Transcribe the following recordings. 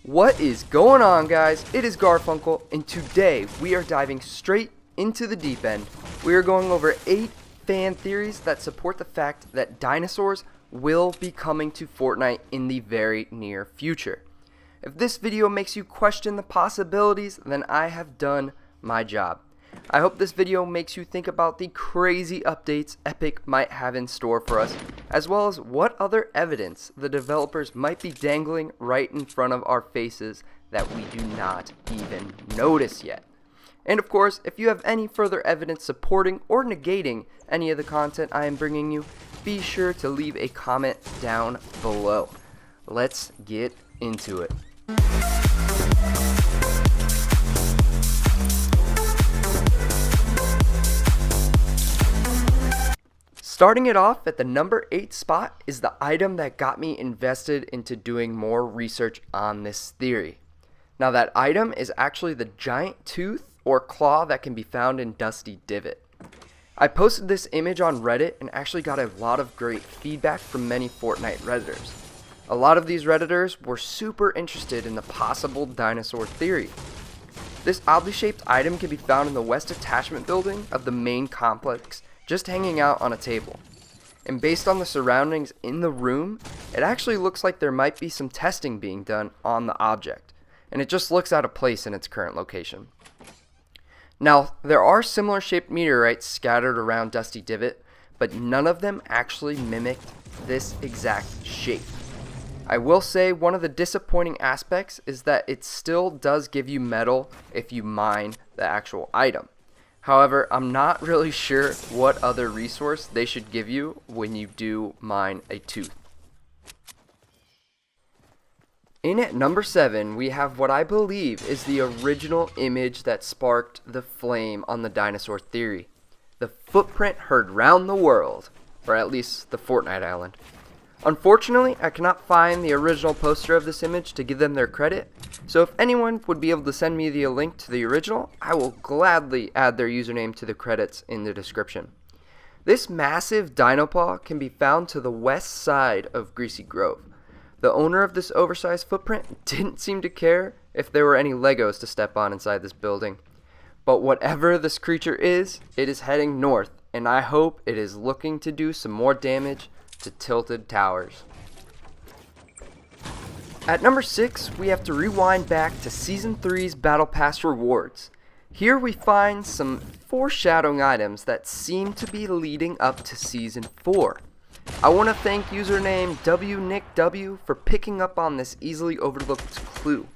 What is going on, guys? It is Garfunkel, and today we are diving straight into the deep end. We are going over 8 fan theories that support the fact that dinosaurs will be coming to Fortnite in the very near future. If this video makes you question the possibilities, then I have done my job. I hope this video makes you think about the crazy updates Epic might have in store for us, as well as what other evidence the developers might be dangling right in front of our faces that we do not even notice yet. And of course, if you have any further evidence supporting or negating any of the content I am bringing you, be sure to leave a comment down below. Let's get into it. Starting it off at the number 8 spot is the item that got me invested into doing more research on this theory. Now that item is actually the giant tooth or claw that can be found in Dusty Divot. I posted this image on Reddit and actually got a lot of great feedback from many Fortnite Redditors. A lot of these Redditors were super interested in the possible dinosaur theory. This oddly shaped item can be found in the west attachment building of the main complex, just hanging out on a table. And based on the surroundings in the room, it actually looks like there might be some testing being done on the object, and it just looks out of place in its current location. Now, there are similar shaped meteorites scattered around Dusty Divot, but none of them actually mimicked this exact shape. I will say one of the disappointing aspects is that it still does give you metal if you mine the actual item. However, I'm not really sure what other resource they should give you when you do mine a tooth. In at number 7, we have what I believe is the original image that sparked the flame on the dinosaur theory. The footprint heard round the world, or at least the Fortnite island. Unfortunately, I cannot find the original poster of this image to give them their credit, so if anyone would be able to send me the link to the original, I will gladly add their username to the credits in the description. This massive dino paw can be found to the west side of Greasy Grove. The owner of this oversized footprint didn't seem to care if there were any Legos to step on inside this building. But whatever this creature is, it is heading north, and I hope it is looking to do some more damage to tilted towers. At number 6, we have to rewind back to Season 3's Battle Pass rewards. Here we find some foreshadowing items that seem to be leading up to Season 4. I want to thank username WNickW for picking up on this easily overlooked clue.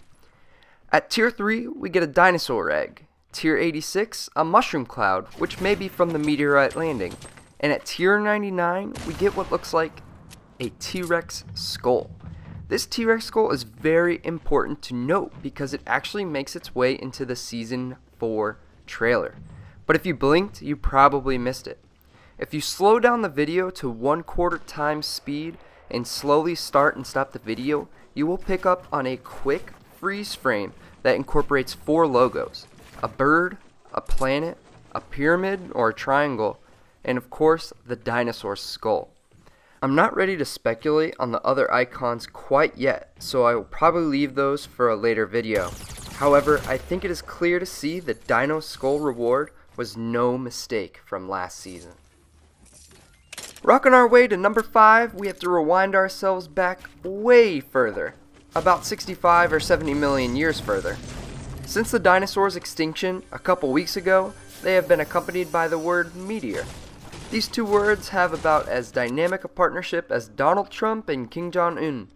At Tier 3, we get a dinosaur egg. Tier 86, a mushroom cloud, which may be from the meteorite landing. And at Tier 99, we get what looks like a T-Rex skull. This T-Rex skull is very important to note because it actually makes its way into the Season 4 trailer. But if you blinked, you probably missed it. If you slow down the video to 1/4 times speed and slowly start and stop the video, you will pick up on a quick freeze frame that incorporates 4 logos: a bird, a planet, a pyramid or a triangle, and of course the dinosaur skull. I'm not ready to speculate on the other icons quite yet, so I will probably leave those for a later video. However, I think it is clear to see the Dino Skull reward was no mistake from last season. Rocking our way to number 5, we have to rewind ourselves back way further, about 65 or 70 million years further. Since the dinosaurs' extinction a couple weeks ago, they have been accompanied by the word Meteor. These two words have about as dynamic a partnership as Donald Trump and Kim Jong-un.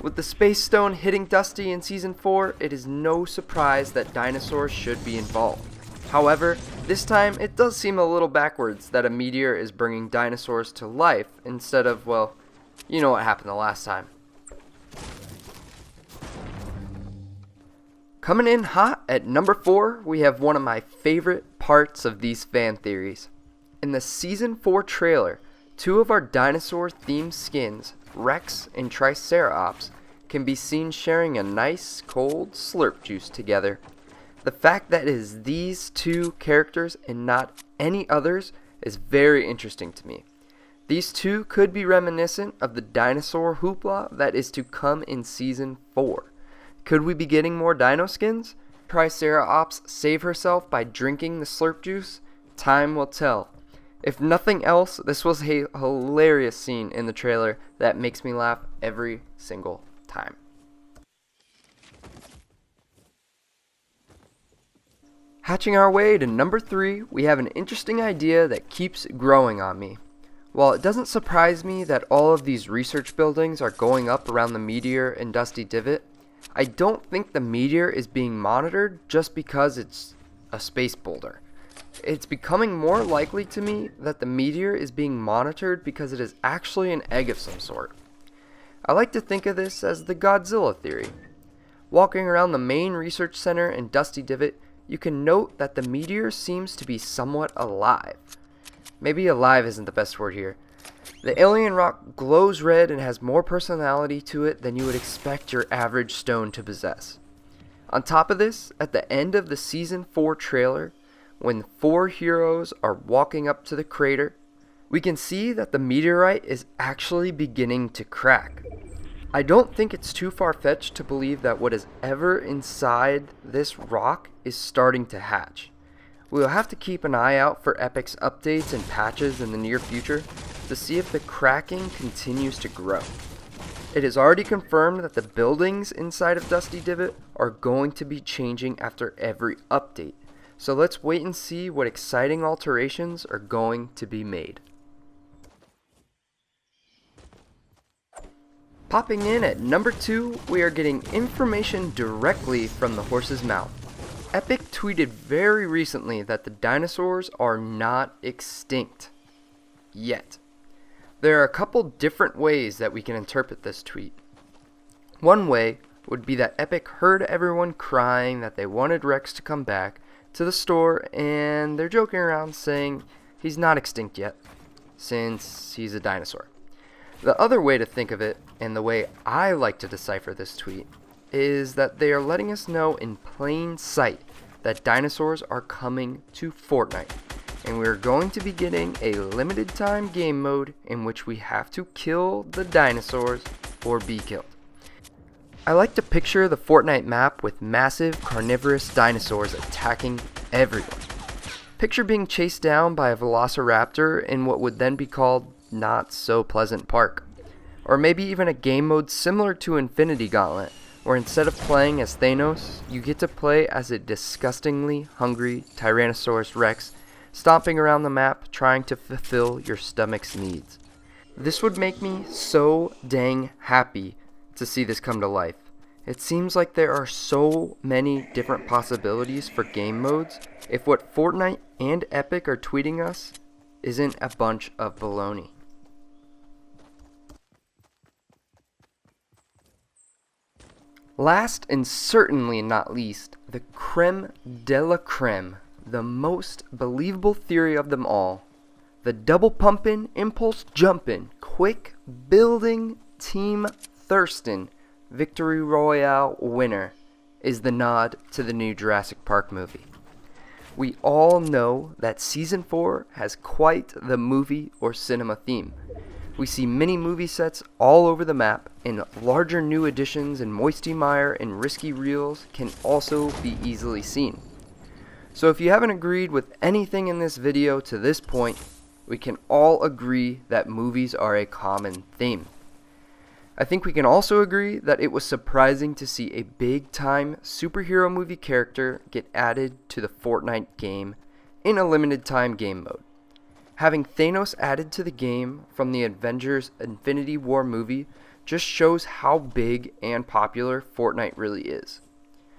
With the Space Stone hitting Dusty in Season 4, it is no surprise that dinosaurs should be involved. However, this time it does seem a little backwards that a meteor is bringing dinosaurs to life instead of, well, you know what happened the last time. Coming in hot at number 4, we have one of my favorite parts of these fan theories. In the Season 4 trailer, 2 of our dinosaur-themed skins, Rex and Triceratops, can be seen sharing a nice cold Slurp Juice together. The fact that it is these 2 characters and not any others is very interesting to me. These 2 could be reminiscent of the dinosaur hoopla that is to come in Season 4. Could we be getting more dino skins? Triceratops save herself by drinking the Slurp Juice? Time will tell. If nothing else, this was a hilarious scene in the trailer that makes me laugh every single time. Hatching our way to number 3, we have an interesting idea that keeps growing on me. While it doesn't surprise me that all of these research buildings are going up around the Meteor and Dusty Divot, I don't think the Meteor is being monitored just because it's a space boulder. It's becoming more likely to me that the Meteor is being monitored because it is actually an egg of some sort. I like to think of this as the Godzilla theory. Walking around the main research center in Dusty Divot, you can note that the Meteor seems to be somewhat alive. Maybe alive isn't the best word here. The alien rock glows red and has more personality to it than you would expect your average stone to possess. On top of this, at the end of the Season 4 trailer, when 4 heroes are walking up to the crater, we can see that the meteorite is actually beginning to crack. I don't think it's too far-fetched to believe that what is ever inside this rock is starting to hatch. We will have to keep an eye out for Epic's updates and patches in the near future to see if the cracking continues to grow. It is already confirmed that the buildings inside of Dusty Divot are going to be changing after every update, so let's wait and see what exciting alterations are going to be made. Popping in at number 2, we are getting information directly from the horse's mouth. Epic tweeted very recently that the dinosaurs are not extinct yet. There are a couple different ways that we can interpret this tweet. One way would be that Epic heard everyone crying that they wanted Rex to come back to the store, and they're joking around saying he's not extinct yet, since he's a dinosaur. The other way to think of it, and the way I like to decipher this tweet, is that they are letting us know in plain sight that dinosaurs are coming to Fortnite, and we are going to be getting a limited time game mode in which we have to kill the dinosaurs or be killed. I like to picture the Fortnite map with massive carnivorous dinosaurs attacking everyone. Picture being chased down by a velociraptor in what would then be called Not So Pleasant Park. Or maybe even a game mode similar to Infinity Gauntlet, where instead of playing as Thanos, you get to play as a disgustingly hungry Tyrannosaurus Rex, stomping around the map trying to fulfill your stomach's needs. This would make me so dang happy to see this come to life. It seems like there are so many different possibilities for game modes if what Fortnite and Epic are tweeting us isn't a bunch of baloney. Last and certainly not least, the creme de la creme, the most believable theory of them all. The double pumpin', impulse jumpin', quick building, team thirstin', victory royale winner is the nod to the new Jurassic Park movie. We all know that Season 4 has quite the movie or cinema theme. We see mini movie sets all over the map, and larger new additions in Moisty Mire and Risky Reels can also be easily seen. So if you haven't agreed with anything in this video to this point, we can all agree that movies are a common theme. I think we can also agree that it was surprising to see a big-time superhero movie character get added to the Fortnite game in a limited-time game mode. Having Thanos added to the game from the Avengers Infinity War movie just shows how big and popular Fortnite really is.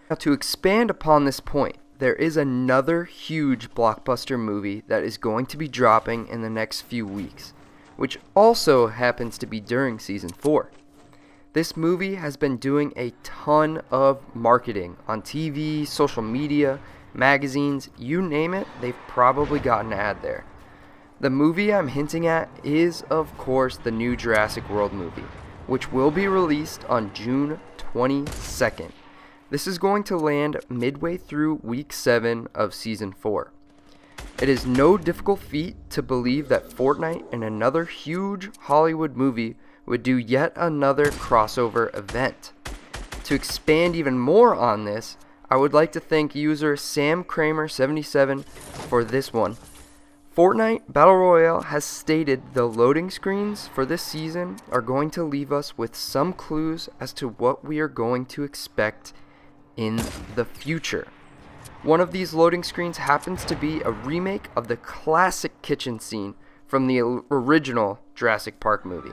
Now, to expand upon this point, there is another huge blockbuster movie that is going to be dropping in the next few weeks, which also happens to be during Season 4. This movie has been doing a ton of marketing on TV, social media, magazines, you name it, they've probably got an ad there. The movie I'm hinting at is, of course, the new Jurassic World movie, which will be released on June 22nd. This is going to land midway through week 7 of Season 4. It is no difficult feat to believe that Fortnite and another huge Hollywood movie would do yet another crossover event. To expand even more on this, I would like to thank user Sam Kramer77 for this one. Fortnite Battle Royale has stated the loading screens for this season are going to leave us with some clues as to what we are going to expect in the future. One of these loading screens happens to be a remake of the classic kitchen scene from the original Jurassic Park movie.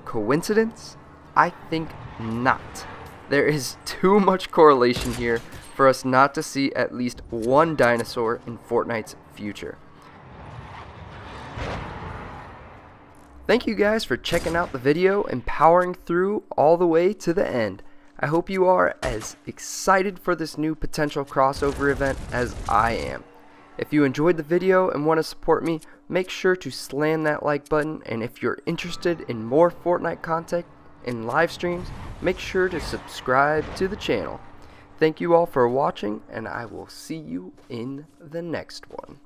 Coincidence? I think not. There is too much correlation here for us not to see at least one dinosaur in Fortnite's future. Thank you guys for checking out the video and powering through all the way to the end. I hope you are as excited for this new potential crossover event as I am. If you enjoyed the video and want to support me, make sure to slam that like button, and if you're interested in more Fortnite content and live streams, make sure to subscribe to the channel. Thank you all for watching, and I will see you in the next one.